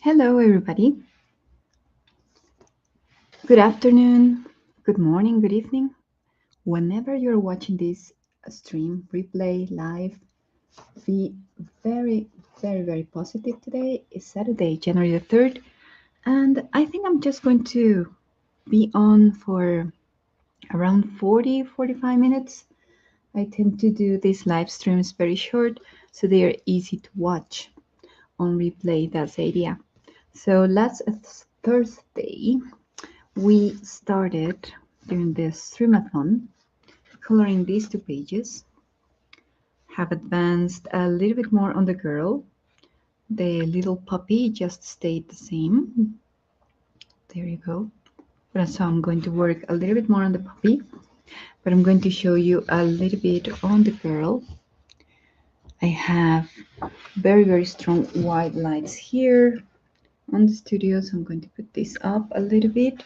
Hello, everybody. Good afternoon, good morning, good evening. Whenever you're watching this stream, replay, live, be very, very positive. Today is Saturday, January the 3rd, and I think I'm just going to be on for around 45 minutes. I tend to do these live streams very short, so they are easy to watch on replay. That's the idea. So last Thursday, we started during the Streamathon coloring these two pages, have advanced a little bit more on the girl. The little puppy just stayed the same. There you go. So I'm going to work a little bit more on the puppy, but I'm going to show you a little bit on the girl. I have very strong white lights here on the studio, so I'm going to put this up a little bit.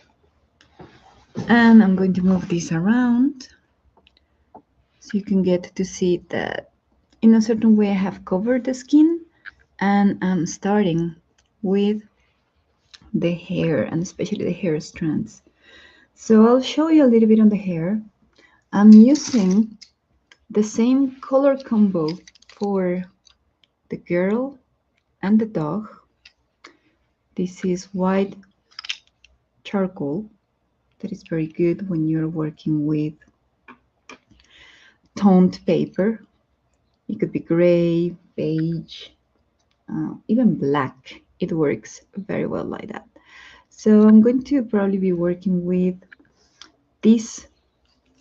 And I'm going to move this around so you can get to see that in a certain way I have covered the skin, and I'm starting with the hair and especially the hair strands. So I'll show you a little bit on the hair. I'm using the same color combo for the girl and the dog. This is white charcoal. That is very good when you're working with toned paper. It could be gray, beige, even black. It works very well like that. So I'm going to probably be working with this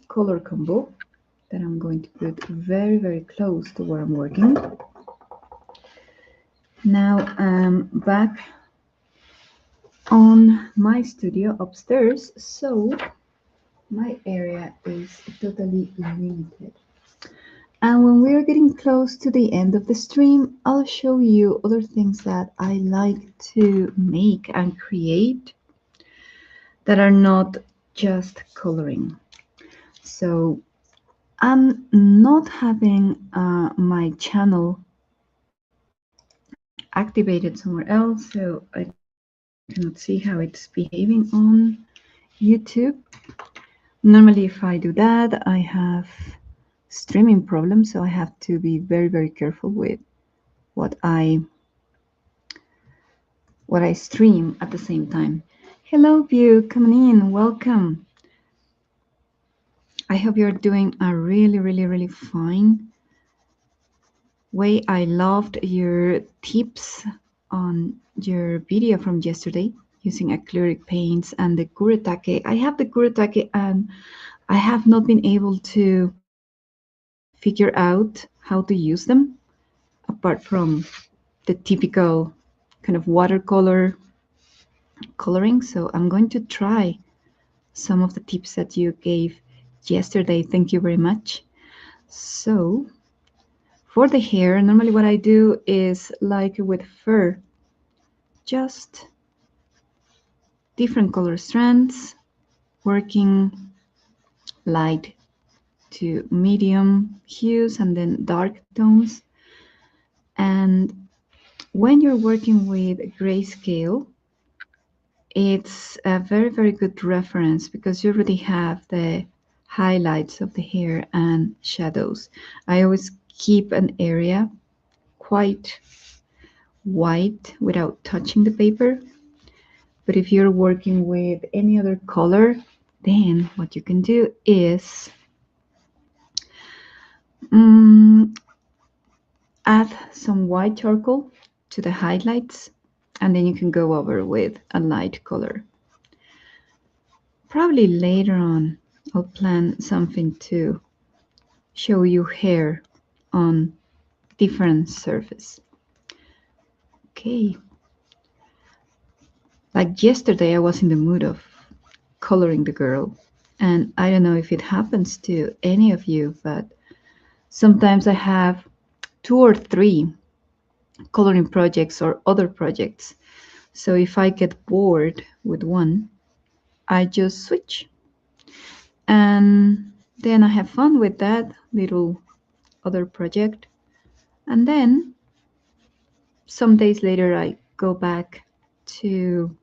color combo that I'm going to put very close to where I'm working. Now I'm back on my studio upstairs, so my area is totally limited. And when we are getting close to the end of the stream, I'll show you other things that I like to make and create that are not just coloring. So I'm not having my channel activated somewhere else, so I cannot see how it's behaving on YouTube. Normally, if I do that, I have streaming problems, so I have to be very careful with what I stream at the same time. Hello, View, coming in, welcome. I hope you're doing a really fine way. I loved your tips on your video from yesterday using acrylic paints and the kuretake. I have the kuretake and I have not been able to figure out how to use them apart from the typical kind of watercolor coloring. So I'm going to try some of the tips that you gave yesterday. Thank you very much. So for the hair, normally what I do is like with fur, just different color strands, working light to medium hues and then dark tones. And when you're working with grayscale, it's a very good reference because you already have the highlights of the hair and shadows. I always keep an area quite white without touching the paper. But if you're working with any other color, then what you can do is add some white charcoal to the highlights, and then you can go over with a light color. Probably later on, I'll plan something to show you hair on different surface. Okay. Like yesterday, I was in the mood of coloring the girl, and I don't know if it happens to any of you, but sometimes I have 2 or 3 coloring projects or other projects. So if I get bored with one, I just switch. And then I have fun with that little other project. And then some days later, I go back to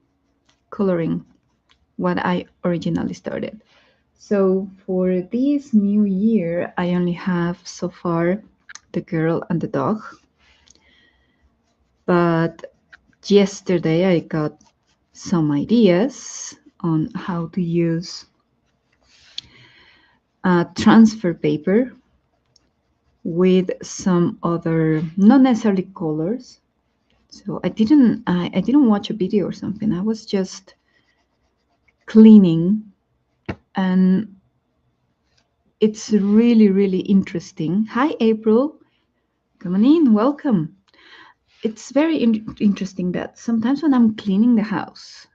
coloring what I originally started. So for this new year, I only have so far the girl and the dog. But yesterday I got some ideas on how to use transfer paper with some other, not necessarily colors. So I didn't watch a video or something. I was just cleaning, and it's really, really interesting. Hi, April. Come on in. Welcome. It's very interesting that sometimes when I'm cleaning the house,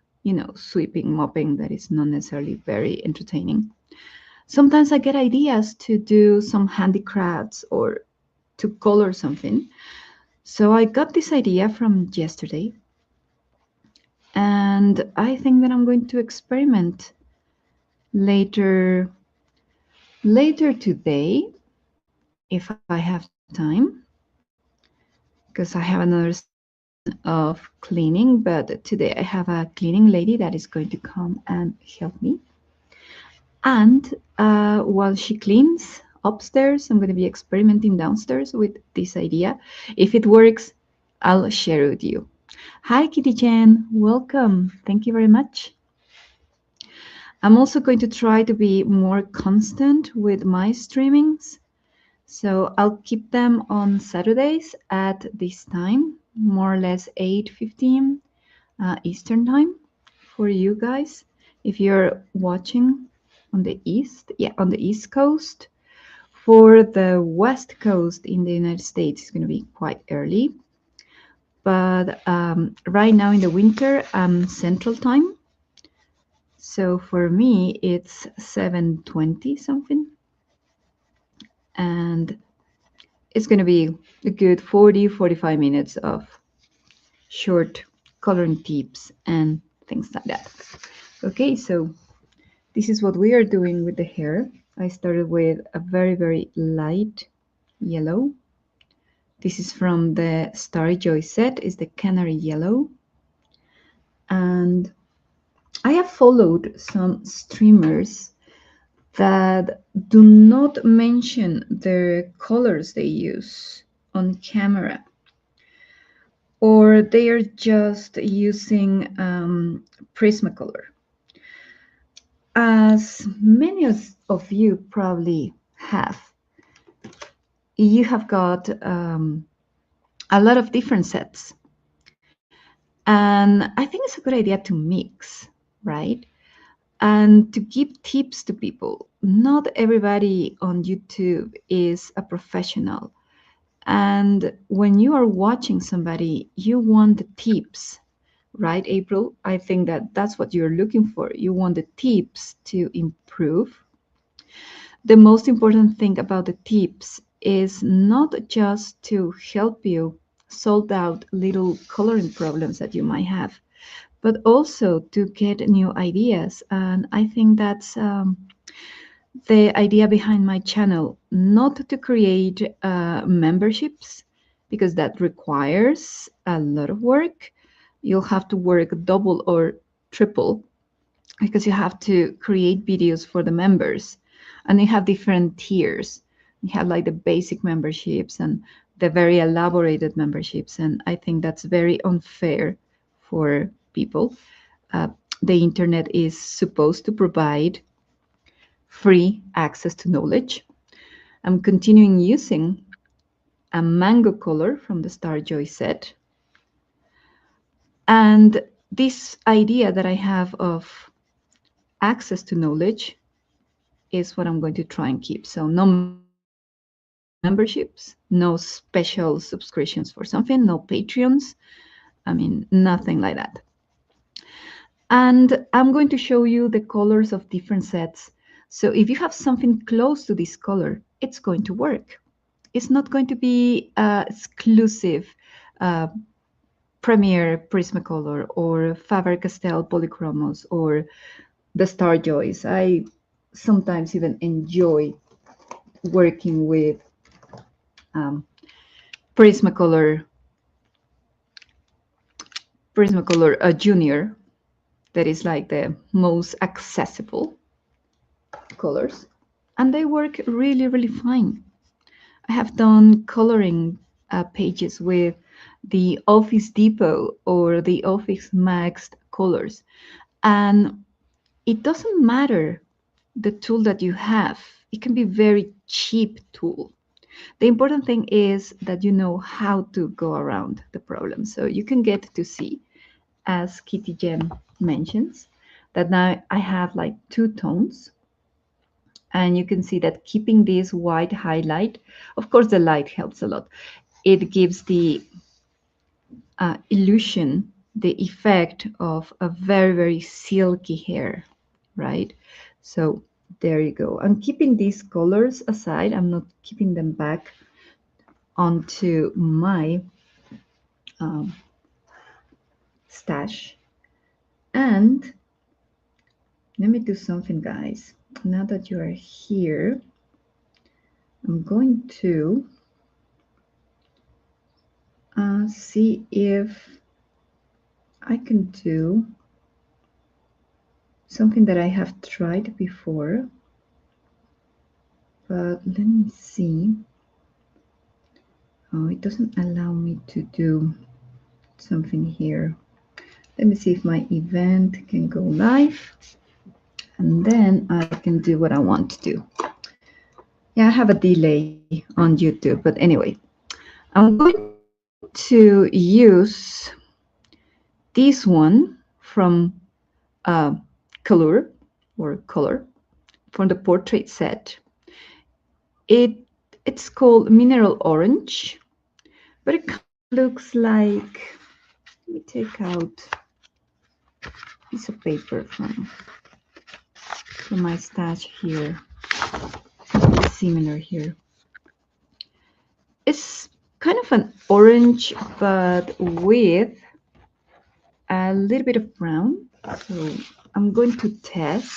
sweeping, mopping, that is not necessarily very entertaining. Sometimes I get ideas to do some handicrafts or to color something. So I got this idea from yesterday, and I think that I'm going to experiment later today if I have time, because I have another session of cleaning, but today I have a cleaning lady that is going to come and help me. And while she cleans upstairs, I'm going to be experimenting downstairs with this idea. If it works, I'll share it with you. Hi, Kitty Jen. Welcome. Thank you very much. I'm also going to try to be more constant with my streamings. So I'll keep them on Saturdays at this time, more or less 8:15 Eastern time for you guys. If you're watching on the East Coast. For the West Coast in the United States, it's going to be quite early. But right now in the winter, I'm Central Time. So for me, it's 7:20 something. And it's going to be a good 45 minutes of short coloring tips and things like that. Okay, so this is what we are doing with the hair. I started with a very, very light yellow. This is from the Starry Joy set, is the Canary Yellow. And I have followed some streamers that do not mention the colors they use on camera, or they are just using Prismacolor. As many of you probably have, you have got a lot of different sets. And I think it's a good idea to mix, right? And to give tips to people. Not everybody on YouTube is a professional. And when you are watching somebody, you want the tips, right, April? I think that that's what you're looking for. You want the tips to improve. The most important thing about the tips is not just to help you solve out little coloring problems that you might have, but also to get new ideas. And I think that's the idea behind my channel, not to create memberships, because that requires a lot of work. You'll have to work double or triple because you have to create videos for the members, and you have different tiers. You have like the basic memberships and the very elaborated memberships, and I think that's very unfair for people. Uh, the internet is supposed to provide free access to knowledge. I'm continuing using a mango color from the Star Joy set. And this idea that I have of access to knowledge is what I'm going to try and keep. So no memberships, no special subscriptions for something, no Patreons. I mean, nothing like that. And I'm going to show you the colors of different sets. So if you have something close to this color, it's going to work. It's not going to be exclusive Premiere Prismacolor or Faber-Castell Polychromos or the Star Joys. I sometimes even enjoy working with Prismacolor Prismacolor Junior, that is like the most accessible colors, and they work really, really fine. I have done coloring pages with the Office Depot or the Office Max colors, and it doesn't matter the tool that you have. It can be very cheap tool. The important thing is that you know how to go around the problem. So you can get to see, as Kitty Gem mentions, that now I have like 2 tones. And you can see that keeping this white highlight, of course, the light helps a lot. It gives the illusion, the effect of a very, very silky hair, right? So there you go. I'm keeping these colors aside. I'm not keeping them back onto my stash. And let me do something, guys. Now that you are here, I'm going to see if I can do something that I have tried before, but let me see. Oh, it doesn't allow me to do something here. Let me see if my event can go live, and then I can do what I want to do. Yeah, I have a delay on YouTube, but anyway, I'm going to use this one from Color from the portrait set. It's called Mineral Orange, but it kind of looks like, let me take out a piece of paper from my stash here. Similar here. It's kind of an orange, but with a little bit of brown. So I'm going to test.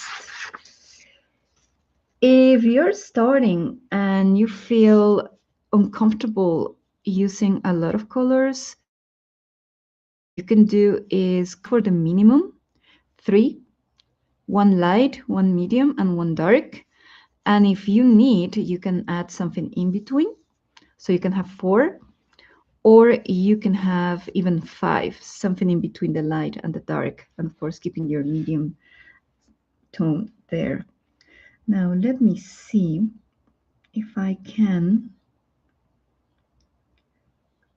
If you're starting and you feel uncomfortable using a lot of colors, what you can do is for the minimum 3, 1 light, 1 medium, and 1 dark. And if you need, you can add something in between. So you can have 4, or you can have even 5, something in between the light and the dark, and of course keeping your medium tone there. Now let me see if I can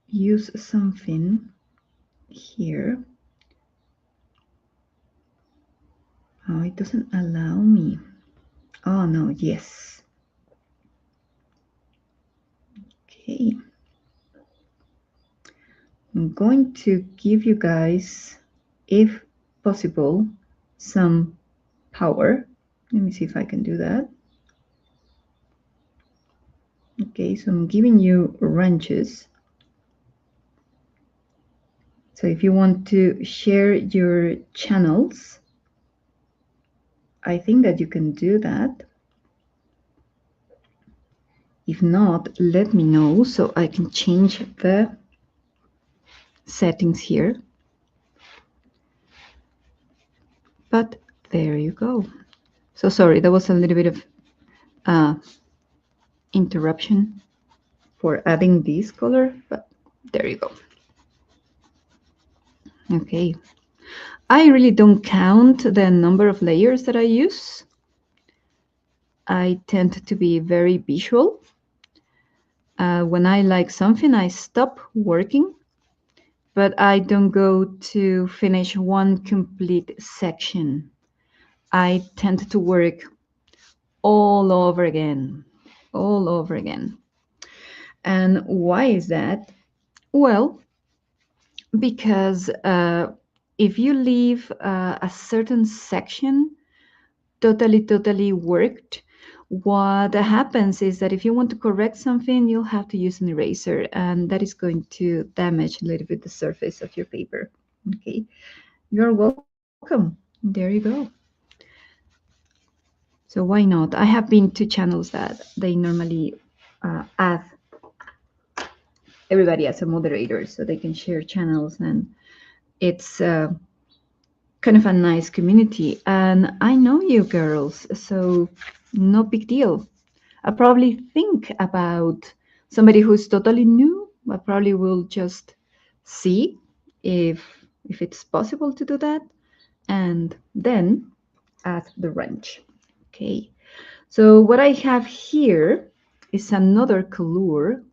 use something here. Oh, it doesn't allow me. Oh no, yes. Okay. I'm going to give you guys, if possible, some power. Let me see if I can do that. Okay, so I'm giving you wrenches. So if you want to share your channels, I think that you can do that. If not, let me know so I can change the settings here. But there you go. So sorry, there was a little bit of interruption for adding this color, but there you go. Okay. I really don't count the number of layers that I use. I tend to be very visual. When I like something, I stop working, but I don't go to finish one complete section. I tend to work all over again. And why is that? Well, because if you leave a certain section totally worked, what happens is that if you want to correct something, you'll have to use an eraser, and that is going to damage a little bit the surface of your paper. Okay, you're welcome. There you go. So why not? I have been to channels that they normally add everybody as a moderator so they can share channels and It's kind of a nice community, and I know you girls, so no big deal. I probably think about somebody who's totally new. I probably will just see if it's possible to do that, and then add the wrench. Okay. So what I have here is another color,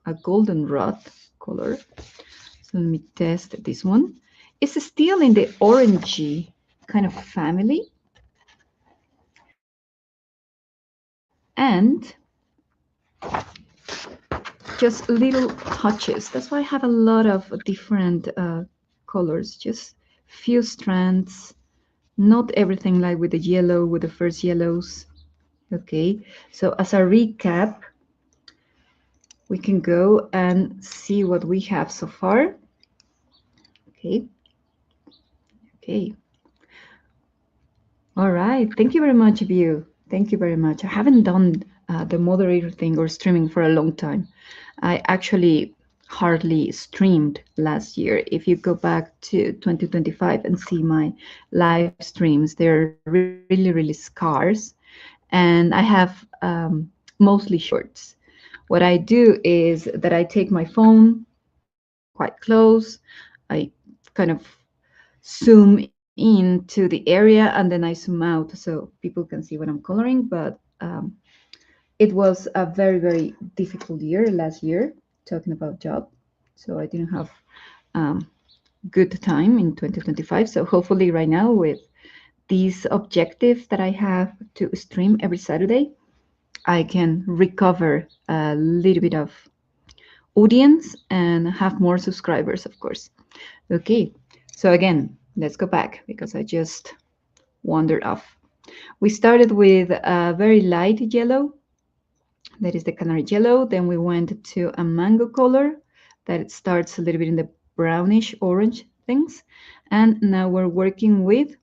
a goldenrod color. So let me test this one. It's still in the orangey kind of family, and just little touches. That's why I have a lot of different colors, just few strands, not everything like with the yellow, with the first yellows. Okay, so as a recap, we can go and see what we have so far. Okay, okay. All right, thank you very much, View. Thank you very much. I haven't done the moderator thing or streaming for a long time. I actually hardly streamed last year. If you go back to 2025 and see my live streams, they're really, really scarce. And I have mostly shorts. What I do is that I take my phone quite close, I kind of zoom into the area, and then I zoom out so people can see what I'm coloring. But it was a very, very difficult year last year, talking about job. So I didn't have um, good time in 2025. So hopefully right now with these objectives that I have to stream every Saturday, I can recover a little bit of audience and have more subscribers, of course. Okay, so again, let's go back because I just wandered off. We started with a very light yellow, that is the canary yellow. Then we went to a mango color that it starts a little bit in the brownish orange things. And now we're working with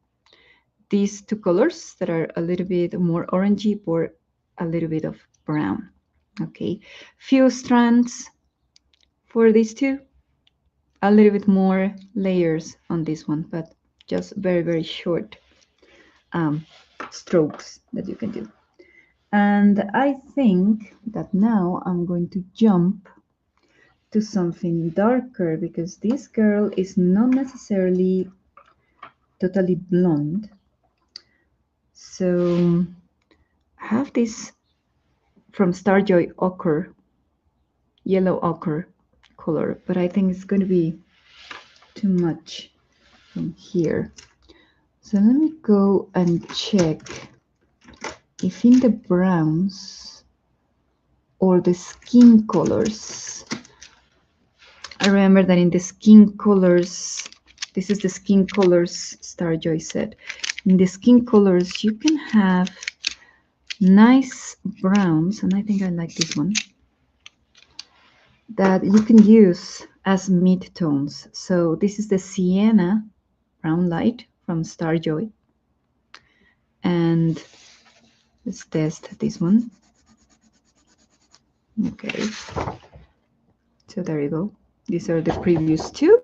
these two colors that are a little bit more orangey or a little bit of brown. Okay, few strands for these two, a little bit more layers on this one, but just very, very short strokes that you can do. And I think that now I'm going to jump to something darker because this girl is not necessarily totally blonde. So I have this from Starjoy ochre, yellow ochre color, but I think it's going to be too much from here. So let me go and check if in the browns or the skin colors. I remember that in the skin colors, this is the skin colors Starjoy said. In the skin colors, you can have nice browns, and I think I like this one, that you can use as mid-tones. So this is the Sienna Brown Light from Starjoy. And let's test this one. Okay. So there you go. These are the previous two.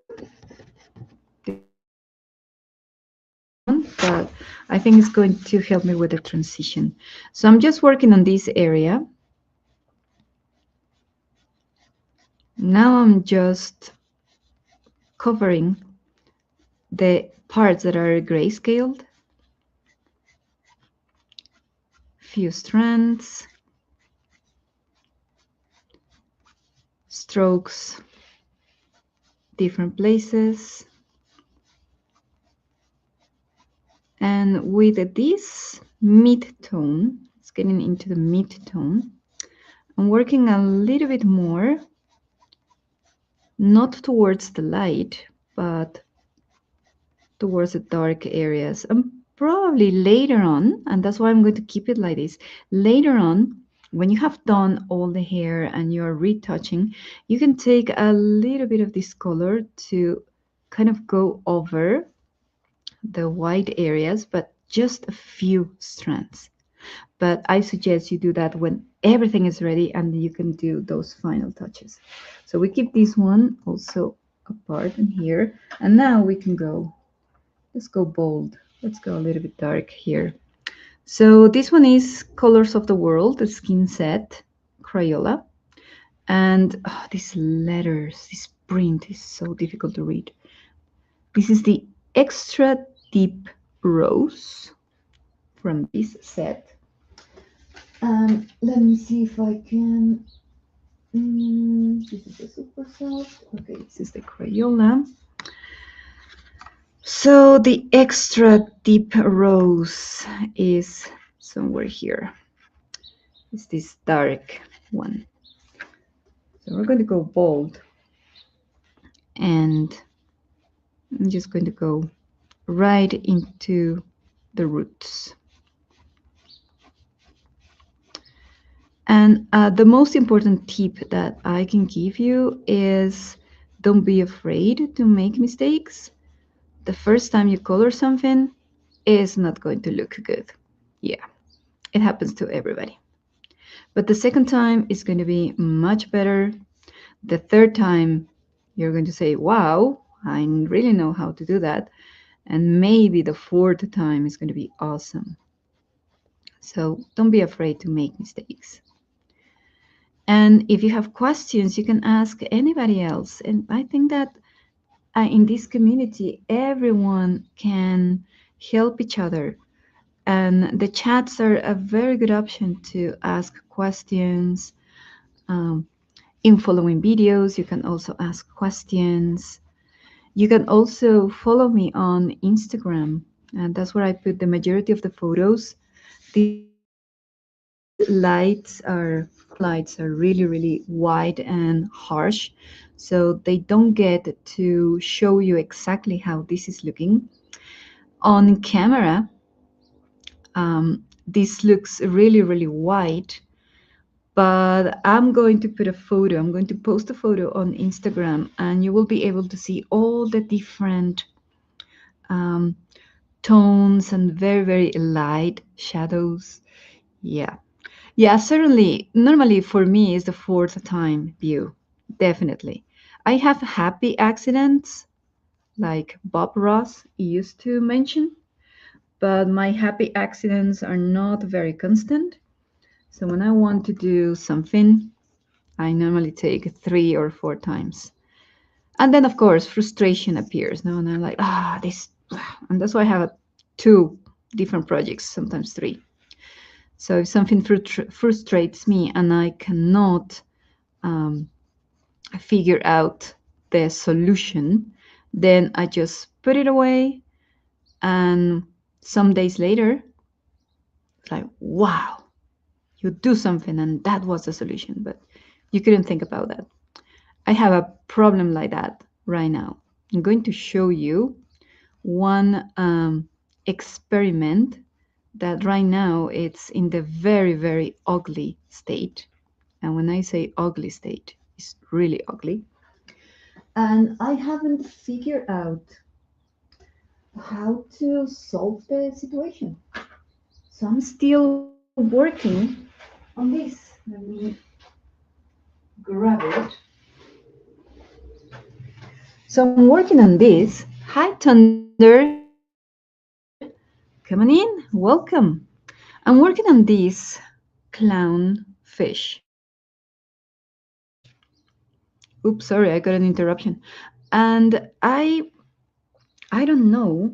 But I think it's going to help me with the transition. So I'm just working on this area. Now I'm just covering the parts that are grayscaled. Few strands, strokes, different places. And with this mid-tone, it's getting into the mid-tone, I'm working a little bit more, not towards the light, but towards the dark areas. And probably later on, and that's why I'm going to keep it like this, later on, when you have done all the hair and you're retouching, you can take a little bit of this color to kind of go over the white areas, but just a few strands. But I suggest you do that when everything is ready and you can do those final touches. So we keep this one also apart and here. And now we can go, let's go bold. Let's go a little bit dark here. So this one is Colors of the World, the skin set, Crayola. And these letters, this print is so difficult to read. This is the extra deep rose from this set. And let me see if I can. This is the super soft. Okay, this is the Crayola. So the extra deep rose is somewhere here. It's this dark one. So we're going to go bold. And I'm just going to go right into the roots. And the most important tip that I can give you is don't be afraid to make mistakes. The first time you color something is not going to look good. Yeah, it happens to everybody. But the second time is going to be much better. The third time, you're going to say, wow, I really know how to do that. And maybe the fourth time is going to be awesome. So don't be afraid to make mistakes. And if you have questions, you can ask anybody else. And I think that in this community, everyone can help each other. And the chats are a very good option to ask questions. In following videos, you can also ask questions. You can also follow me on Instagram, and that's where I put the majority of the photos. These lights are really, really wide and harsh, so they don't get to show you exactly how this is looking. On camera, this looks really, really white, but I'm going to put a photo. I'm going to post a photo on Instagram, and you will be able to see all the different um, tones and very, very light shadows. Yeah. Yeah, certainly. Normally for me is the fourth time view. Definitely. I have happy accidents like Bob Ross used to mention, but my happy accidents are not very constant. So when I want to do something, I normally take 3 or 4 times. And then, of course, frustration appears. No, and I'm like, this. And that's why I have two different projects, sometimes three. So if something frustrates me and I cannot um, figure out the solution, then I just put it away. And some days later, it's like, wow, you do something and that was the solution. But you couldn't think about that. I have a problem like that right now. I'm going to show you one experiment that right now it's in the very, very ugly state. And when I say ugly state, it's really ugly. And I haven't figured out how to solve the situation. So I'm still working on this. Let me grab it. So I'm working on this. Hi, Thunder. Come on in. Welcome. I'm working on this clown fish. Oops, sorry, I got an interruption. And I don't know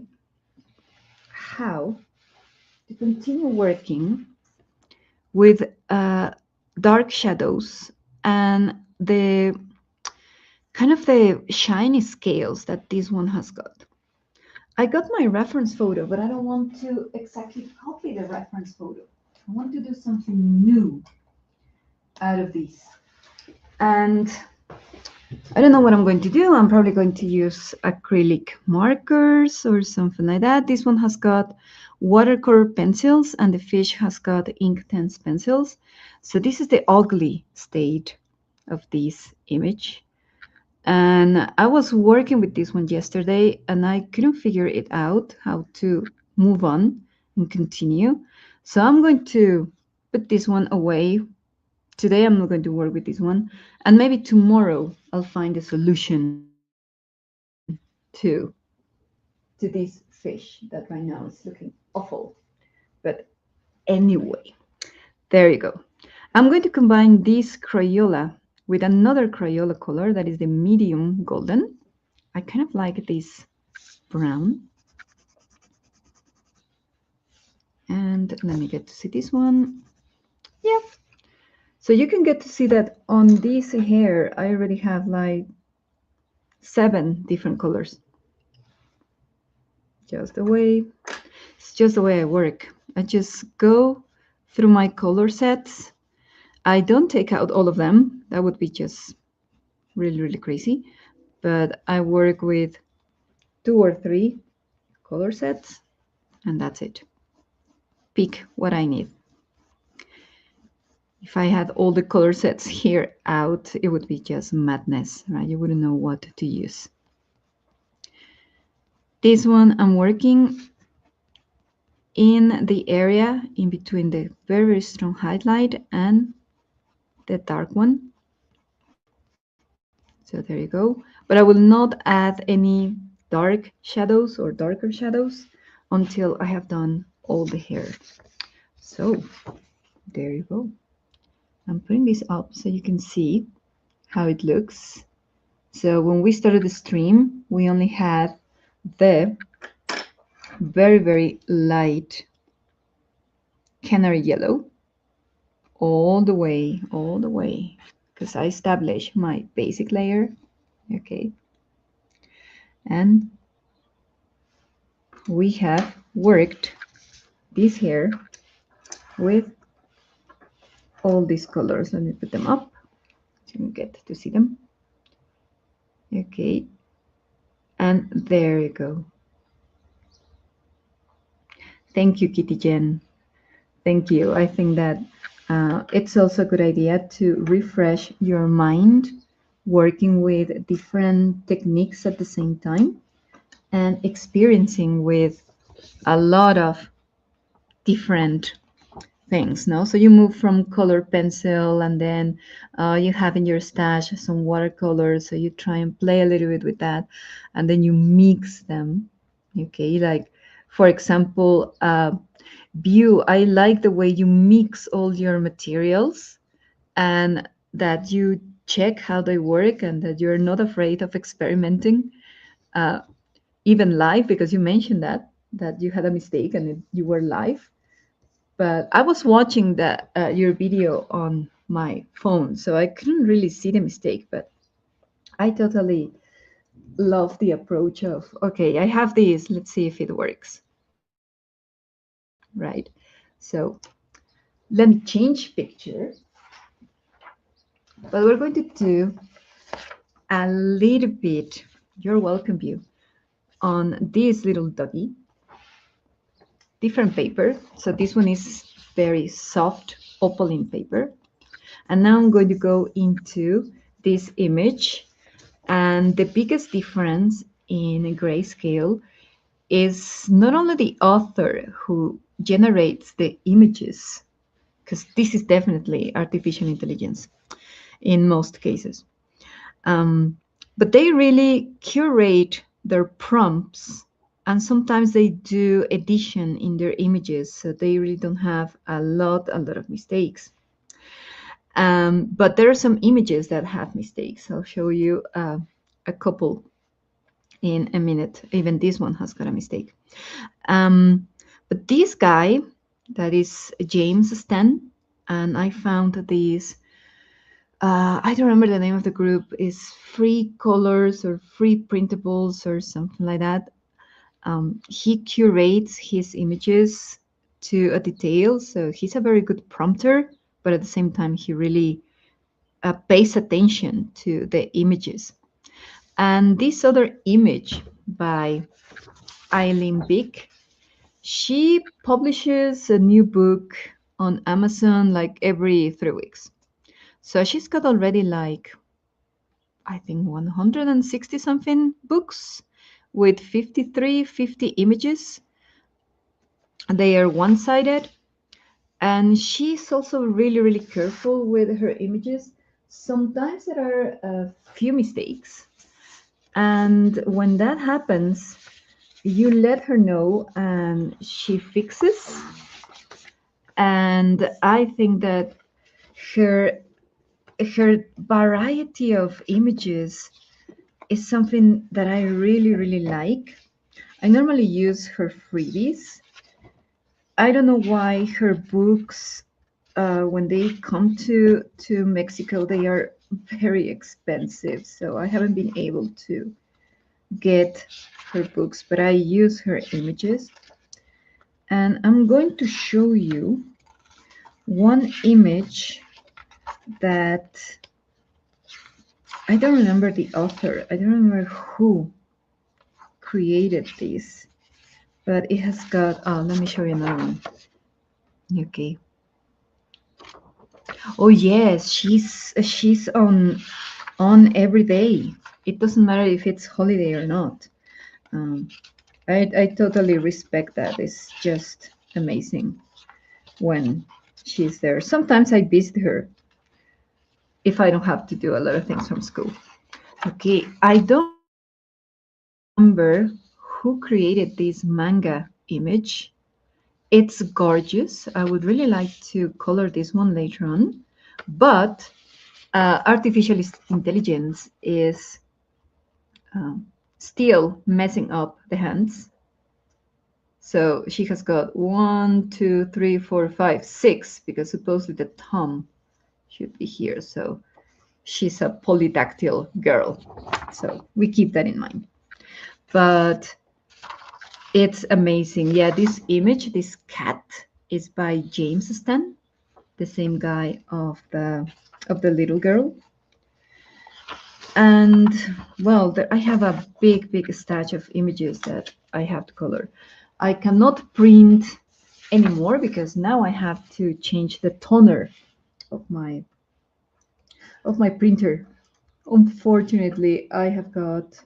how to continue working with dark shadows and the kind of the shiny scales that this one has got. I got my reference photo, but I don't want to exactly copy the reference photo. I want to do something new out of this. And I don't know what I'm going to do. I'm probably going to use acrylic markers or something like that. This one has got watercolor pencils and the fish has got Inktense pencils. So this is the ugly state of this image. And I was working with this one yesterday and I couldn't figure it out how to move on and continue. So I'm going to put this one away. Today I'm not going to work with this one. And maybe tomorrow I'll find a solution to this fish that right now is looking awful. But anyway, there you go. I'm going to combine this Crayola with another Crayola color that is the medium golden. I kind of like this brown. And let me get to see this one. Yeah. So you can get to see that on this hair, I already have like 7 different colors. It's just the way I work. I just go through my color sets. I don't take out all of them. That would be just really, really crazy. But I work with 2 or 3 color sets, and that's it. Pick what I need. If I had all the color sets here out, it would be just madness, right? You wouldn't know what to use. This one, I'm working in the area in between the very, very strong highlight and the dark one. So there you go. But I will not add any dark shadows or darker shadows until I have done all the hair. So there you go. I'm putting this up so you can see how it looks. So when we started the stream, we only had the very, very light canary yellow all the way, because I established my basic layer. Okay. And we have worked this hair with all these colors. Let me put them up so you can get to see them. Okay. And there you go. Thank you, Kitty Jen. Thank you. I think that it's also a good idea to refresh your mind working with different techniques at the same time and experiencing with a lot of different things. No, so you move from color pencil, and then you have in your stash some watercolors, so you try and play a little bit with that, and then you mix them. Okay, like for example, View, I like the way you mix all your materials and that you check how they work and that you're not afraid of experimenting, uh, even live, because you mentioned that you had a mistake and you were live. But I was watching your video on my phone, so I couldn't really see the mistake. But I totally love the approach of, okay, I have this, let's see if it works. Right. So let me change picture. But we're going to do a little bit, you're welcome, View, on this little doggy. Different paper. So this one is very soft opaline paper. And now I'm going to go into this image. And the biggest difference in grayscale is not only the author who generates the images, because this is definitely artificial intelligence in most cases. But they really curate their prompts, and sometimes they do edition in their images, so they really don't have a lot of mistakes. But there are some images that have mistakes. I'll show you a couple in a minute. Even this one has got a mistake. But this guy, that is James Sten, and I found this. I don't remember the name of the group. Is Free Colors or Free Printables or something like that. He curates his images to a detail, so he's a very good prompter, but at the same time, he really pays attention to the images. And this other image by Ilene Vick, she publishes a new book on Amazon like every 3 weeks. So she's got already like, I think 160 something books with 50 images. They are one-sided. And she's also really, really careful with her images. Sometimes there are a few mistakes, And when that happens, you let her know and she fixes. And I think that her her variety of images is something that I really, really like. I normally use her freebies. I don't know why her books, when they come to Mexico, they are very expensive. So I haven't been able to get her books, but I use her images. And I'm going to show you one image that I don't remember the author. I don't remember who created this, but it has got, oh, let me show you another one. Okay. Oh yes, she's on every day. It doesn't matter if it's holiday or not. Um, I totally respect that. It's just amazing when she's there. Sometimes I visit her if I don't have to do a lot of things from school. Okay, I don't remember who created this manga image. It's gorgeous. I would really like to color this one later on, but artificial intelligence is still messing up the hands. So she has got 1, 2, 3, 4, 5, 6, because supposedly the thumb should be here. So she's a polydactyl girl. So we keep that in mind. But it's amazing. Yeah, this image, this cat, is by James Stan, the same guy of the little girl. And well, there, I have a big stash of images that I have to color. I cannot print anymore because now I have to change the toner of my printer. Unfortunately, I have got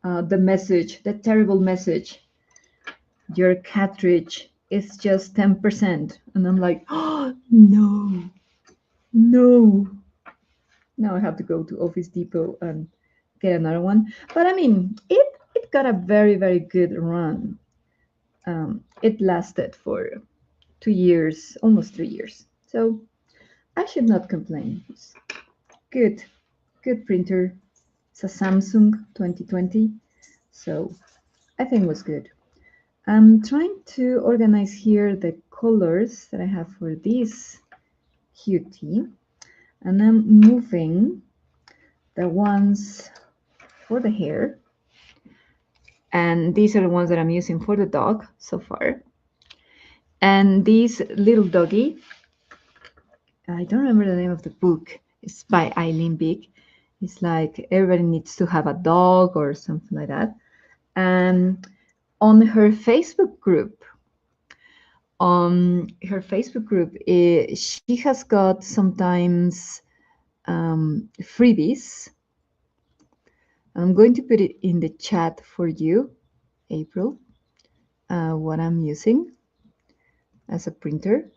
the message, the terrible message. Your cartridge is just 10%, and I'm like, oh no, no. Now I have to go to Office Depot and get another one. But I mean, it got a very good run. It lasted for 2 years, almost 3 years. So I should not complain. It's good printer. It's a Samsung 2020. So I think it was good. I'm trying to organize here the colors that I have for this cutie. And I'm moving the ones for the hair. And these are the ones that I'm using for the dog so far. And this little doggy, I don't remember the name of the book. It's by Ilene Vick. It's like everybody needs to have a dog or something like that. And on her Facebook group, she has got sometimes freebies. I'm going to put it in the chat for you, April, what I'm using as a printer.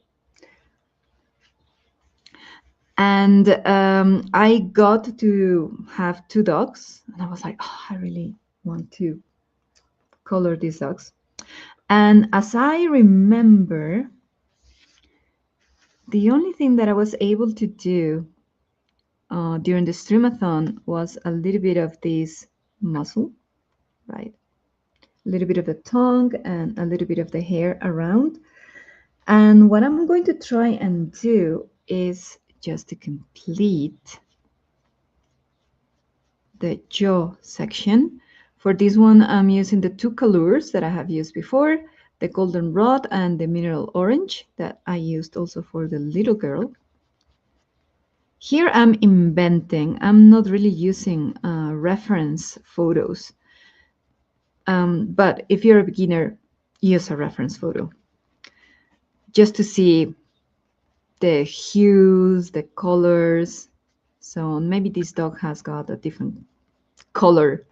And I got to have 2 dogs, and I was like, oh, I really want to color these dogs. And as I remember, the only thing that I was able to do during the Streamathon was a little bit of this muzzle, right? A little bit of the tongue and a little bit of the hair around. And what I'm going to try and do is just to complete the jaw section. For this one, I'm using the 2 colors that I have used before, the goldenrod and the mineral orange that I used also for the little girl. Here I'm inventing. I'm not really using reference photos. But if you're a beginner, use a reference photo just to see the hues, the colors. So maybe this dog has got a different color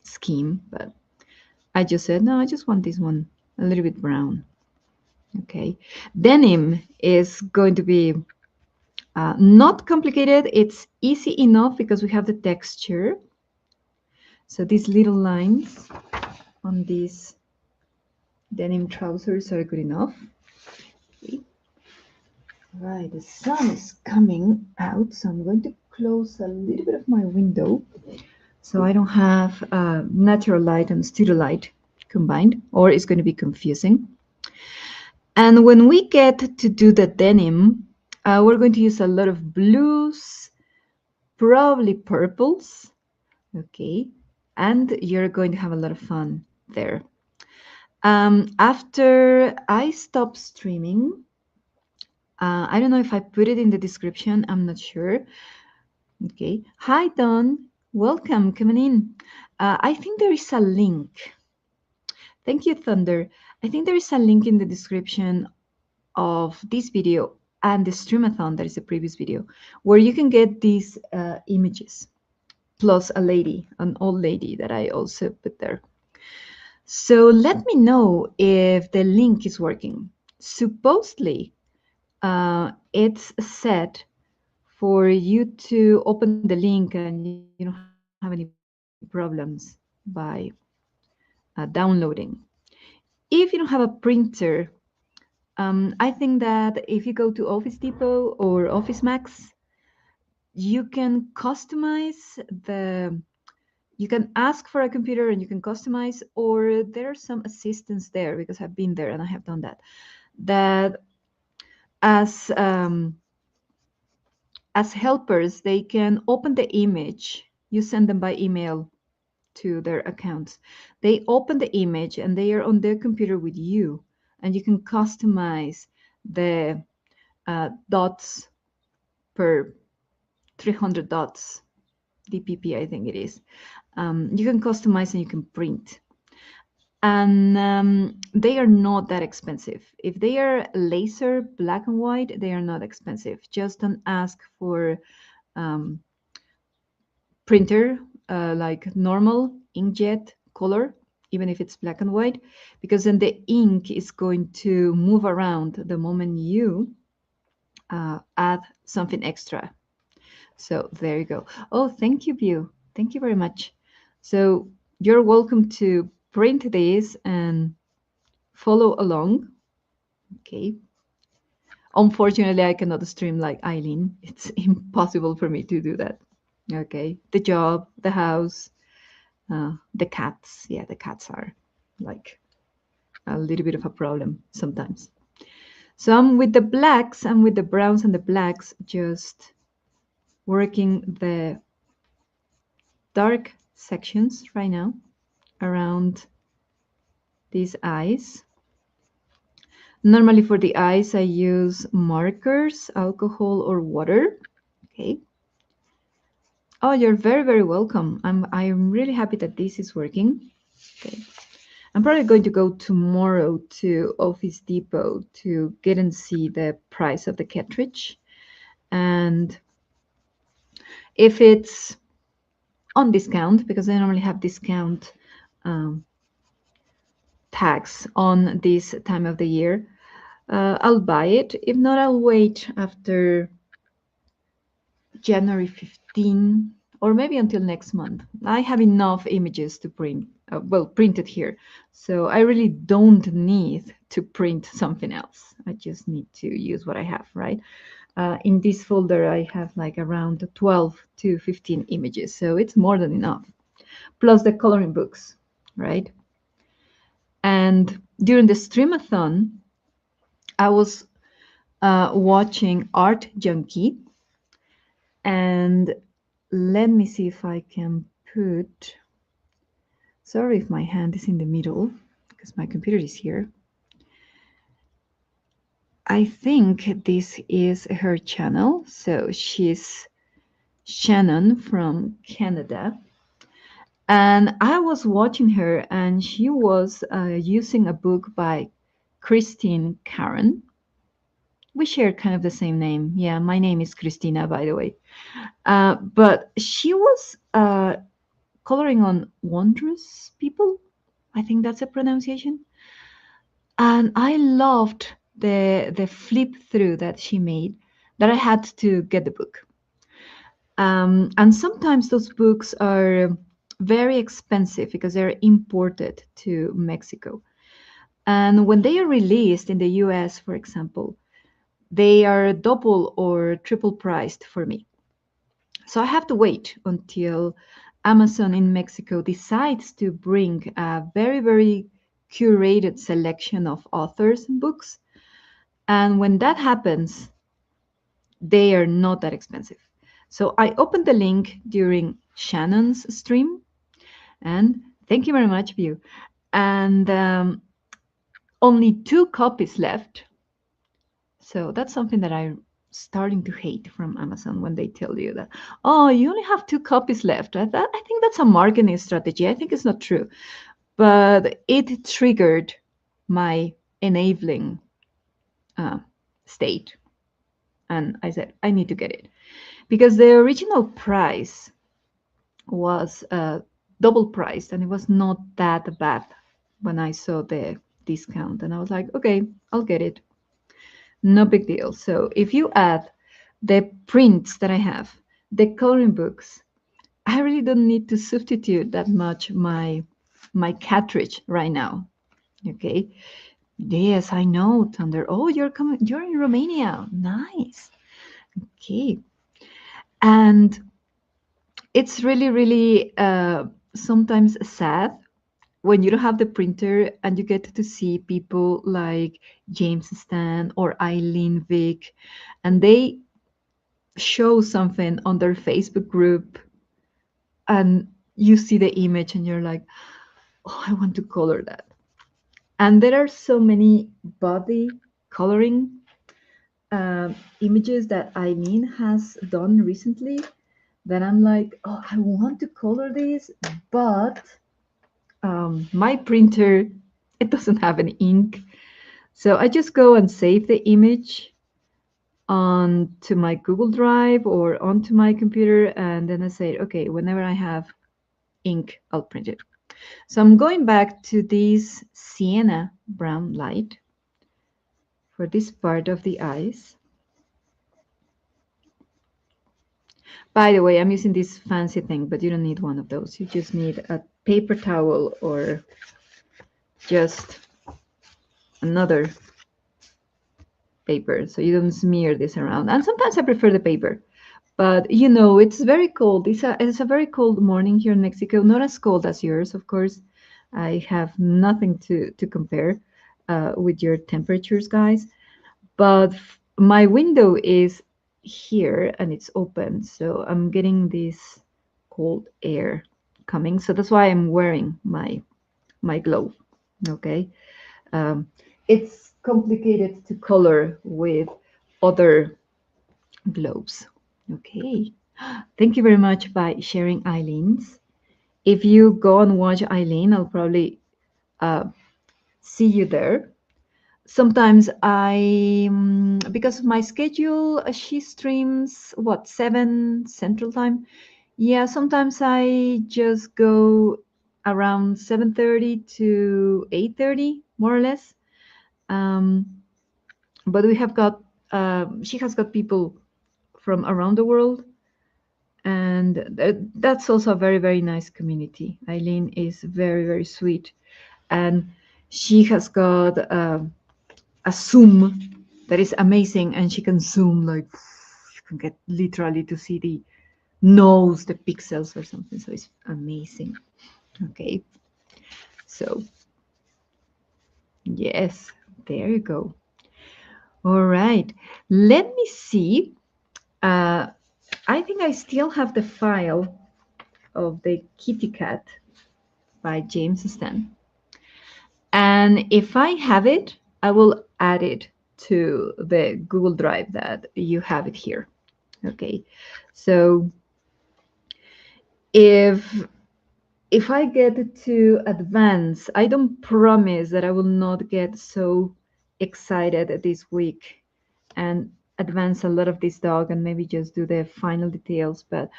scheme, but I just said, no, I just want this one a little bit brown. Okay. Denim is going to be not complicated. It's easy enough because we have the texture. So these little lines on these denim trousers are good enough. Okay. Right, the sun is coming out, so I'm going to close a little bit of my window so I don't have natural light and studio light combined, or it's going to be confusing. And when we get to do the denim, we're going to use a lot of blues, probably purples, okay? And you're going to have a lot of fun there. After I stop streaming, I don't know if I put it in the description, I'm not sure. Okay. Hi, Don. Welcome, coming in. I think there is a link. Thank you, Thunder. I think there is a link in the description of this video and the Streamathon, that is a previous video, where you can get these images, plus a lady, an old lady that I also put there. So let me know if the link is working. Supposedly, it's set for you to open the link and you don't have any problems by downloading. If you don't have a printer, I think that if you go to Office Depot or Office Max, you can customize you can ask for a computer and you can customize, or there are some assistants there, because I've been there and I have done that, that as helpers, they can open the image. You send them by email to their accounts. They open the image and they are on their computer with you, and you can customize the dots per 300 dots, DPP, I think it is. You can customize and you can print. And they are not that expensive. If they are laser, black and white, they are not expensive. Just don't ask for printer like normal inkjet color, even if it's black and white, because then the ink is going to move around the moment you add something extra. So there you go. Oh, thank you, View. Thank you very much. So you're welcome to print this and follow along. Okay. Unfortunately, I cannot stream like Ilene. It's impossible for me to do that. Okay. The job, the house, the cats. Yeah, the cats are like a little bit of a problem sometimes. So I'm with the blacks, I'm with the browns and the blacks, just working the dark sections right now around these eyes. Normally for the eyes, I use markers, alcohol, or water. Okay. Oh, you're very, very welcome. I'm really happy that this is working. Okay. I'm probably going to go tomorrow to Office Depot to get and see the price of the cartridge. And if it's on discount, because they normally have discount tags on this time of the year, I'll buy it. If not, I'll wait after January 15, or maybe until next month. I have enough images to print, printed here. So I really don't need to print something else. I just need to use what I have, right? In this folder, I have like around 12 to 15 images. So it's more than enough. Plus the coloring books, right? And during the Streamathon, I was watching Art Junkie. And let me see if I can put, sorry if my hand is in the middle, because my computer is here. I think this is her channel. So she's Shannon from Canada. And I was watching her, and she was using a book by Christine Karen. We share kind of the same name. Yeah, my name is Christina, by the way. But she was coloring on Wondrous People. I think that's a pronunciation. And I loved the flip through that she made, that I had to get the book. And sometimes those books are very expensive because they're imported to Mexico. And when they are released in the US, for example, they are double or triple priced for me. So I have to wait until Amazon in Mexico decides to bring a very, very curated selection of authors and books. And when that happens, they are not that expensive. So I opened the link during Shannon's stream, and thank you very much, View. And only 2 copies left. So that's something that I'm starting to hate from Amazon when they tell you that, oh, you only have 2 copies left. I think that's a marketing strategy. I think it's not true. But it triggered my enabling state. And I said, I need to get it. Because the original price was double priced and it was not that bad when I saw the discount. And I was like, okay, I'll get it. No big deal. So if you add the prints that I have, the coloring books, I really don't need to substitute that much my cartridge right now. Okay. Yes, I know, Thunder. Oh, you're in Romania. Nice. Okay. And it's really, really sometimes sad when you don't have the printer and you get to see people like James Stan or Eileen Vick, and they show something on their Facebook group, and you see the image and you're like, oh, I want to color that. And there are so many body coloring images that Eileen has done recently that I'm like, oh, I want to color this, but my printer, it doesn't have any ink. So I just go and save the image onto my Google Drive or onto my computer, and then I say, okay, whenever I have ink, I'll print it. So I'm going back to this sienna brown light for this part of the eyes. By the way, I'm using this fancy thing, but you don't need one of those. You just need a paper towel or just another paper so you don't smear this around. And sometimes I prefer the paper. But you know, it's very cold. It's a very cold morning here in Mexico. Not as cold as yours, of course. I have nothing to compare with your temperatures, guys. But my window is here and it's open, so I'm getting this cold air coming. So that's why I'm wearing my glove. Okay, it's complicated to color with other gloves. Okay, thank you very much by sharing Eileen's. If you go and watch Eileen, I'll probably see you there. Sometimes because of my schedule, she streams what, 7 Central Time. Yeah, sometimes I just go around 7:30 to 8:30, more or less. Um, but we have got she has got people from around the world, and that's also a very, very nice community. Eileen is very, very sweet, and she has got a zoom that is amazing, and she can zoom like you can get literally to see the nose, the pixels or something. So it's amazing. Okay, so yes, there you go. All right, let me see. I think I still have the file of the kitty cat by James Stan. And if I have it, I will add it to the Google Drive that you have it here. Okay, so if I get to advance, I don't promise that I will not get so excited this week and advance a lot of this dog and maybe just do the final details, but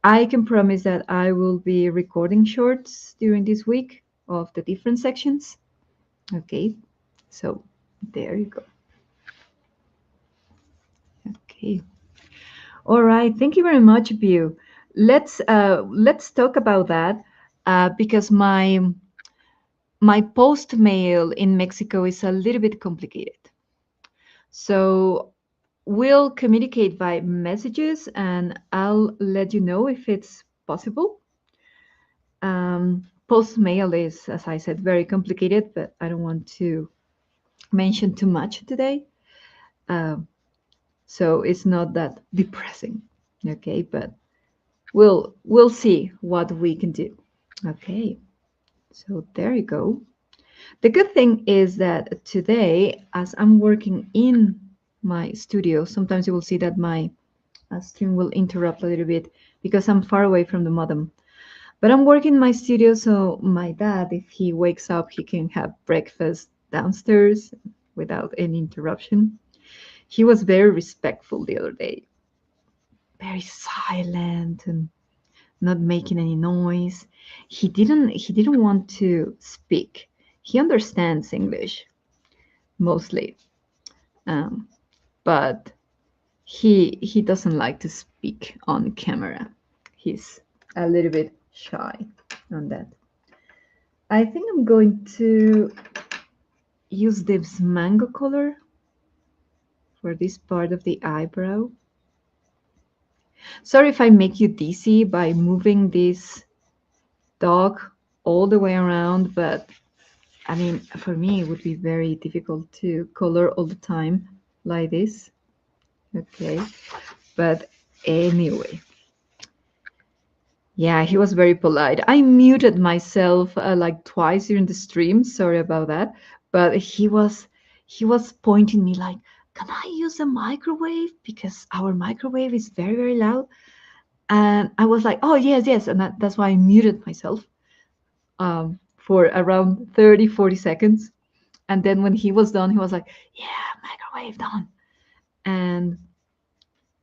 I can promise that I will be recording shorts during this week of the different sections. Okay, so there you go. Okay. All right. Thank you very much, View. Let's talk about that. because my post mail in Mexico is a little bit complicated. So we'll communicate by messages, and I'll let you know if it's possible. Post mail is, as I said, very complicated, but I don't want to mention too much today. Um, so it's not that depressing, okay? But we'll see what we can do. Okay, so there you go. The good thing is that today, as I'm working in my studio, sometimes you will see that my stream will interrupt a little bit because I'm far away from the modem. But I'm working in my studio, so my dad, if he wakes up, he can have breakfast downstairs without any interruption. He was very respectful the other day, very silent and not making any noise. He didn't want to speak. He understands English mostly, um, but he doesn't like to speak on camera. He's a little bit shy on that. I think I'm going to use this mango color for this part of the eyebrow. Sorry if I make you dizzy by moving this dog all the way around, but I mean, for me, it would be very difficult to color all the time like this. Okay, but anyway, yeah, he was very polite. I muted myself like twice during the stream. Sorry about that, but he was pointing me like, "Can I use a microwave? Because our microwave is very very loud." And I was like, "Oh yes, yes," and that's why I muted myself for around 30, 40 seconds. And then when he was done, he was like, "Yeah, microwave done." And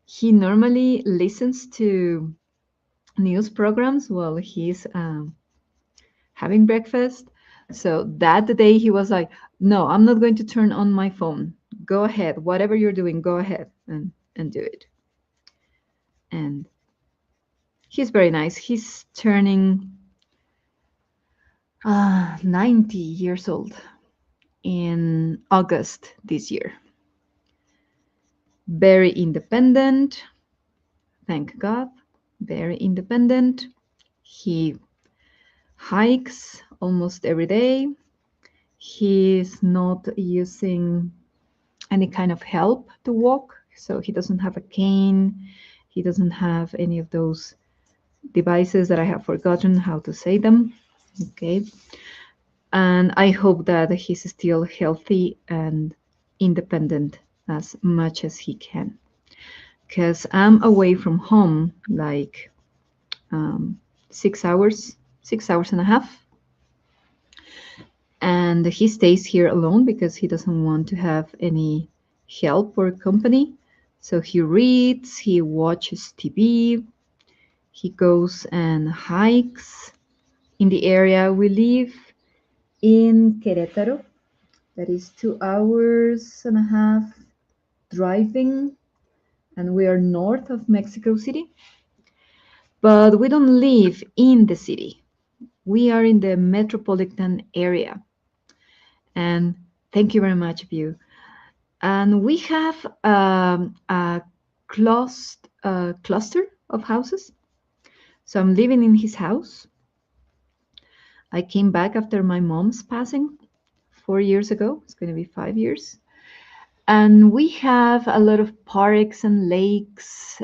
he normally listens to news programs while he's having breakfast. So that day he was like, "No, I'm not going to turn on my phone. Go ahead, whatever you're doing, go ahead and do it." And he's very nice. He's turning 90 years old in August this year. Very independent, thank God. Very independent. He hikes almost every day. He's not using any kind of help to walk, so he doesn't have a cane. He doesn't have any of those devices that I have forgotten how to say them. Okay. And I hope that he's still healthy and independent as much as he can. Because I'm away from home like 6 hours, 6 hours and a half. And he stays here alone because he doesn't want to have any help or company. So he reads, he watches TV, he goes and hikes in the area we live in Querétaro. That is 2 hours and a half driving, and we are north of Mexico City. But we don't live in the city. We are in the metropolitan area. And thank you very much, View. And we have a cluster of houses. So I'm living in his house. I came back after my mom's passing 4 years ago. It's going to be 5 years. And we have a lot of parks and lakes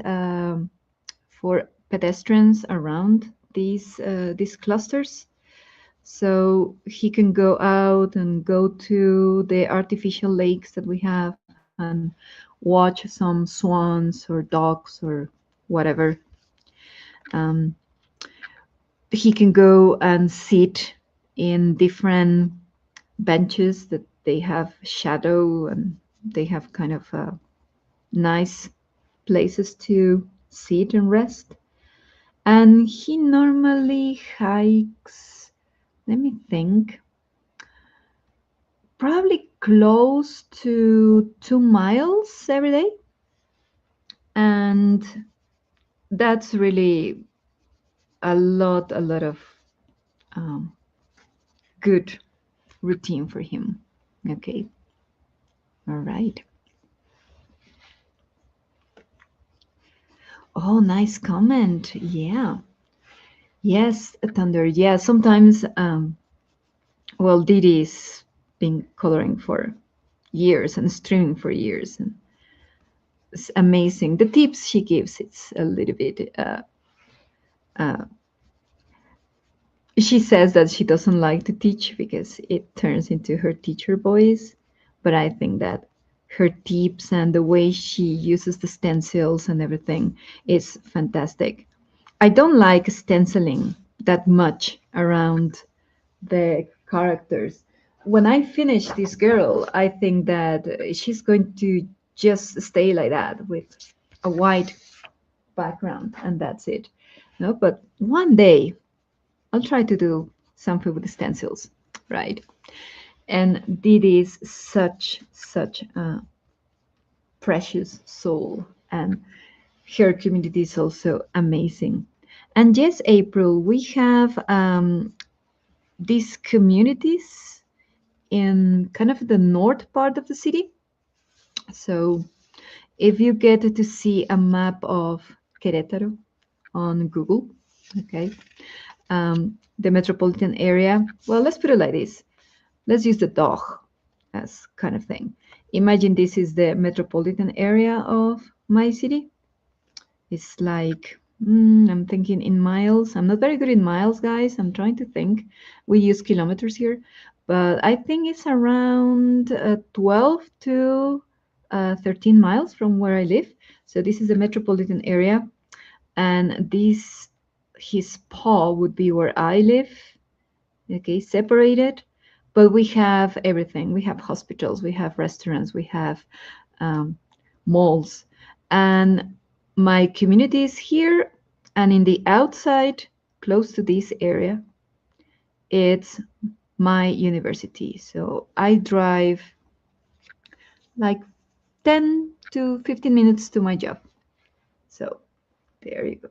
for pedestrians around these clusters. So he can go out and go to the artificial lakes that we have and watch some swans or dogs or whatever. Um, he can go and sit in different benches that they have shadow, and they have kind of nice places to sit and rest. And he normally hikes, let me think, probably close to 2 miles every day. And that's really a lot of um, good routine for him. Okay. All right. Oh, nice comment. Yeah. Yes, Thunder. Yeah, sometimes, well, Didi's been coloring for years and streaming for years. And it's amazing. The tips she gives, it's a little bit, uh, she says that she doesn't like to teach because it turns into her teacher voice. But I think that her tips and the way she uses the stencils and everything is fantastic. I don't like stenciling that much around the characters. When I finish this girl, I think that she's going to just stay like that with a white background and that's it. No, but one day I'll try to do something with the stencils, right? And Didi is such a precious soul, and her community is also amazing. And yes, April, we have these communities in kind of the north part of the city. So if you get to see a map of Querétaro on Google, okay, the metropolitan area, well, let's put it like this. Let's use the dog as kind of thing. Imagine this is the metropolitan area of my city. It's like, I'm thinking in miles. I'm not very good in miles, guys. I'm trying to think. We use kilometers here, but I think it's around 12 to 13 miles from where I live. So this is the metropolitan area, and this his paw would be where I live. Okay, separated, but we have everything. We have hospitals, we have restaurants, we have um, malls, and my community is here. And in the outside, close to this area, it's my university. So I drive like 10 to 15 minutes to my job. So there you go.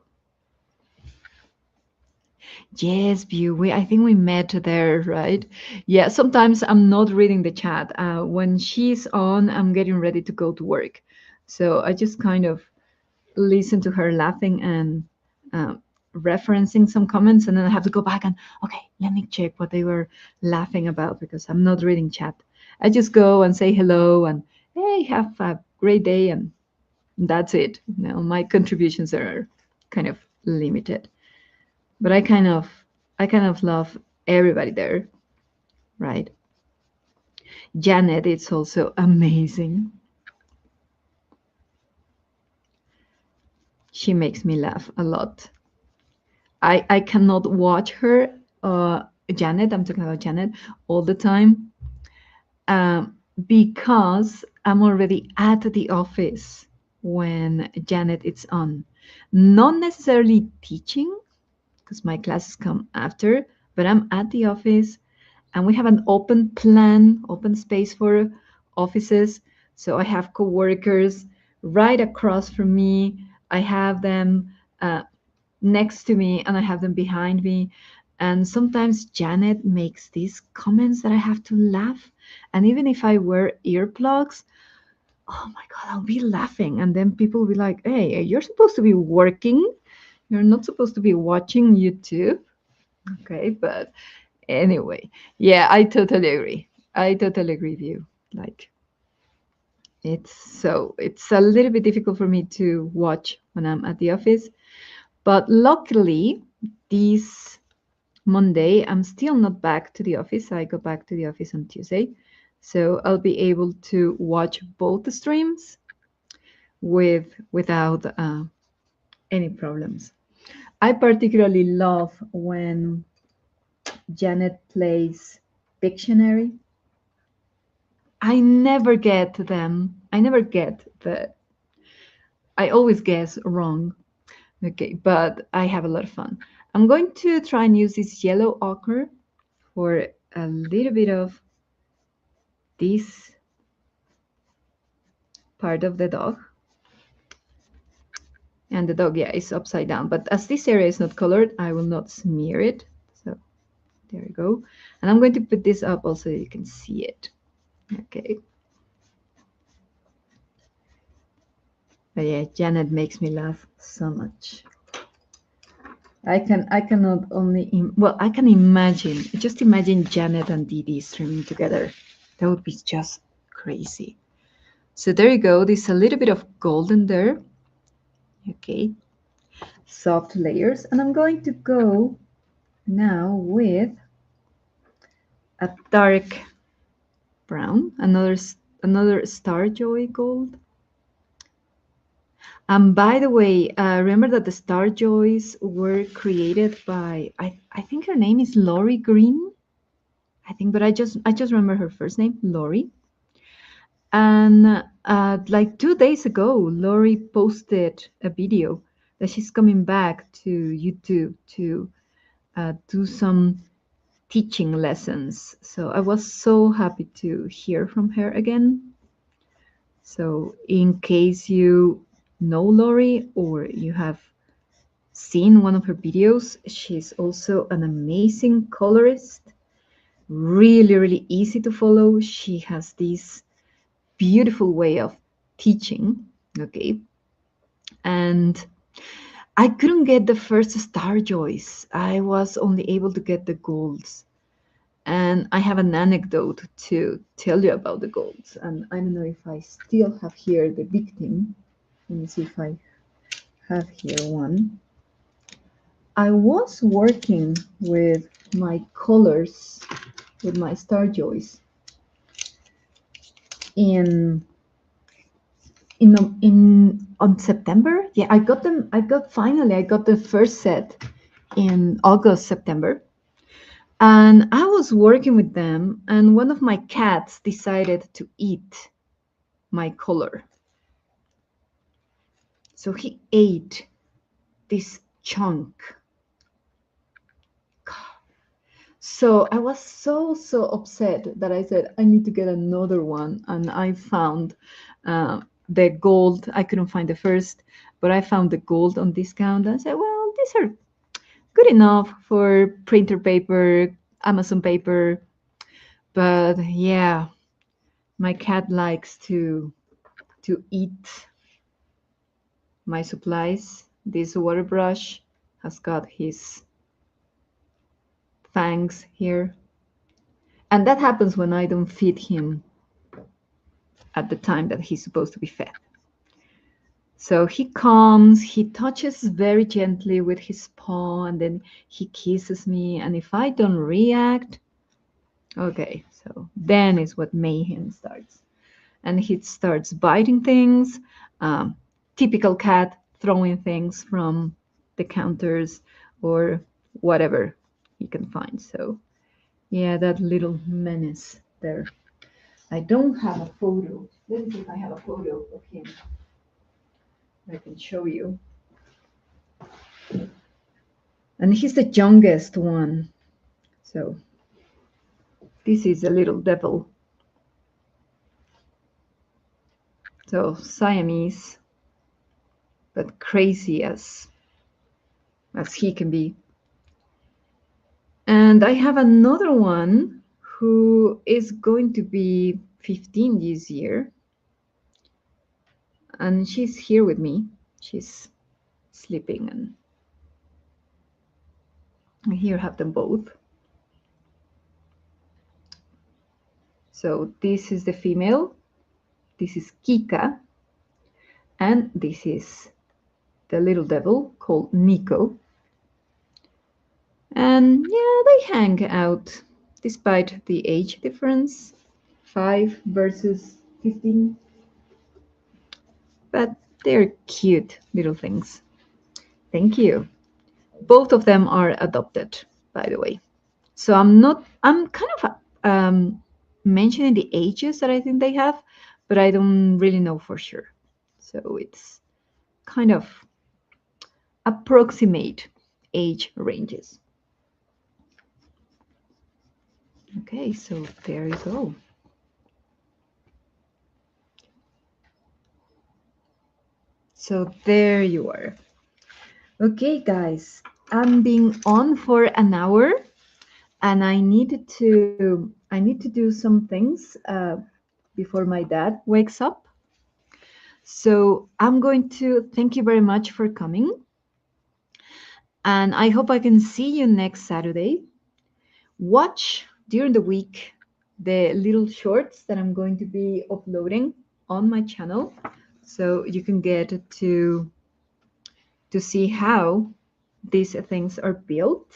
Yes, View. I think we met there, right? Yeah, sometimes I'm not reading the chat. When she's on, I'm getting ready to go to work. So I just kind of listen to her laughing and referencing some comments, and then I have to go back and, okay, let me check what they were laughing about because I'm not reading chat. I just go and say hello and, hey, have a great day, and that's it. My contributions are kind of limited, but I kind of love everybody there, right? Janet, it's also amazing. She makes me laugh a lot. I cannot watch her, Janet. I'm talking about Janet all the time, because I'm already at the office when Janet is on. Not necessarily teaching, because my classes come after, but I'm at the office and we have an open plan, open space for offices. So I have coworkers right across from me. I have them next to me and I have them behind me. And sometimes Janet makes these comments that I have to laugh. And even if I wear earplugs, oh my God, I'll be laughing. And then people will be like, hey, you're supposed to be working. You're not supposed to be watching YouTube. Okay, but anyway, yeah, I totally agree. I totally agree with you. Like, it's a little bit difficult for me to watch when I'm at the office, but luckily this Monday I'm still not back to the office. I go back to the office on Tuesday, so I'll be able to watch both the streams without any problems. I particularly love when Janet plays Pictionary. I never get them. I never get the. I always guess wrong. Okay, but I have a lot of fun. I'm going to try and use this yellow ochre for a little bit of this part of the dog. And the dog, yeah, is upside down. But as this area is not colored, I will not smear it. So There you go. And I'm going to put this up also so you can see it. Okay. But yeah, Janet makes me laugh so much. I cannot only well, I can imagine, just imagine Janet and Didi streaming together. That would be just crazy. So there you go. There's a little bit of golden there. Okay, soft layers, and I'm going to go now with a dark brown, another Star Joy gold. And by the way, remember that the Star Joys were created by I think her name is Lori Green. I think, but I just remember her first name, Lori. And like 2 days ago, Lori posted a video that she's coming back to YouTube to do some teaching lessons. So I was so happy to hear from her again. So in case you know Lori or you have seen one of her videos, she's also an amazing colorist. Really, really easy to follow. She has this beautiful way of teaching. Okay. And I couldn't get the first Star Joys. I was only able to get the golds. And I have an anecdote to tell you about the golds. And I don't know if I still have here the victim. Let me see if I have here one. I was working with my colors, with my Star Joys in on September. Yeah, I got them. I got the first set in August, September. And I was working with them, and one of my cats decided to eat my color. So he ate this chunk. So I was so upset that I said, I need to get another one. And I found the gold. I couldn't find the first, but I found the gold on discount. I said, well, these are good enough for printer paper, Amazon paper. But yeah, my cat likes to eat my supplies. This water brush has got his fangs here. And that happens when I don't feed him at the time that he's supposed to be fed. So he comes, he touches very gently with his paw, and then he kisses me. And if I don't react, okay, so then is what mayhem starts. And he starts biting things, typical cat, throwing things from the counters or whatever he can find. So yeah, that little menace there. I don't have a photo. Let me see if I have a photo of him. I can show you. And he's the youngest one. So this is a little devil. So Siamese, but crazy as he can be. And I have another one who is going to be 15 this year. And she's here with me. She's sleeping. And here I have them both. So this is the female. This is Kika. And this is the little devil called Nico. And yeah, they hang out despite the age difference, 5 versus 15. But they're cute little things. Thank you. Both of them are adopted, by the way. So I'm kind of mentioning the ages that I think they have, but I don't really know for sure. So it's kind of approximate age ranges. Okay, so there you go. So there you are. Okay, guys, I'm being on for an hour. and I need to do some things before my dad wakes up. So I'm going to thank you very much for coming, and I hope I can see you next Saturday. Watch during the week the little shorts that I'm going to be uploading on my channel, so you can get to see how these things are built.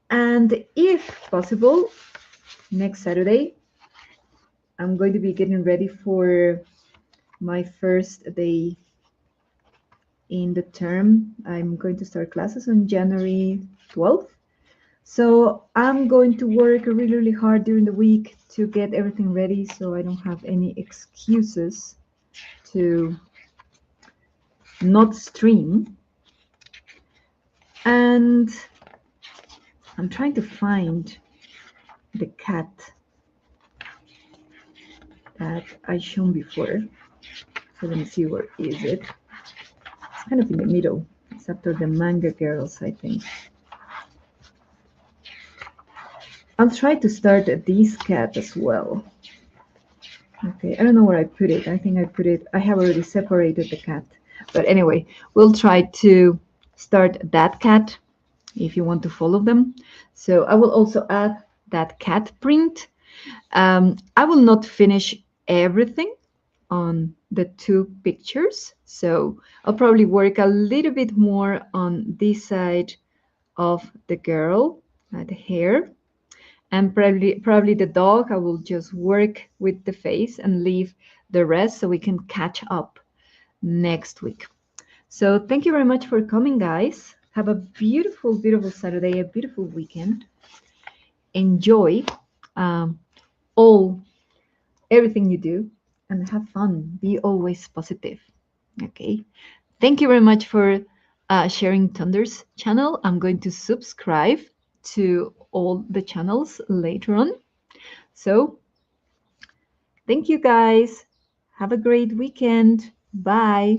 And if possible, next Saturday, I'm going to be getting ready for my first day in the term. I'm going to start classes on January 12th. So I'm going to work really, really hard during the week to get everything ready so I don't have any excuses to not stream. And I'm trying to find the cat that I shown before. So let me see, where is it? It's kind of in the middle. It's after the manga girls, I think. I'll try to start this cat as well. Okay, I don't know where I put it. I think I put it, I have already separated the cat. But anyway, we'll try to start that cat if you want to follow them. So I will also add that cat print. I will not finish everything on the two pictures. So I'll probably work a little bit more on this side of the girl, the hair. And probably the dog, I will just work with the face and leave the rest so we can catch up next week. So thank you very much for coming, guys. Have a beautiful, beautiful Saturday, a beautiful weekend. Enjoy um, all everything you do and have fun. Be always positive. Okay. Thank you very much for sharing Thunder's channel. I'm going to subscribe to all the channels later on. So thank you, guys. Have a great weekend. Bye.